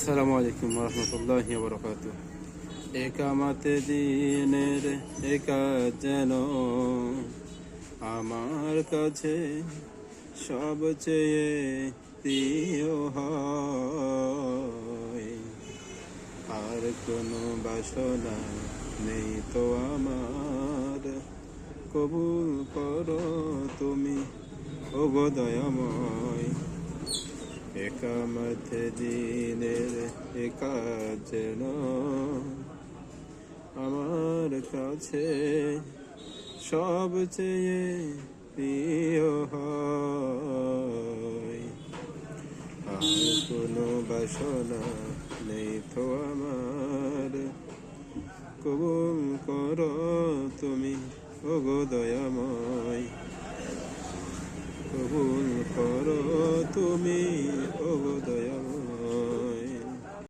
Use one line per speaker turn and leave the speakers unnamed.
আসসালামু আলাইকুম রহমতুল্লাহি ওয়া বারাকাতুহু। একামতে দিনের একাজ যেন আমার কাছে সবচেয়ে প্রিয় হয়। আর কোনো বাসনা নেই তো আমার, কবুল করো তুমি ওগো দয়াময়। একামত দিনের একাজ যেন আমার কাছে সবচেয়ে প্রিয় হয়। আর কোনো বাসনা নেই তো আমার, কবুল করো তুমি ওগো দয়াময়। কবুল করো তুমি ওগো দয়াময়।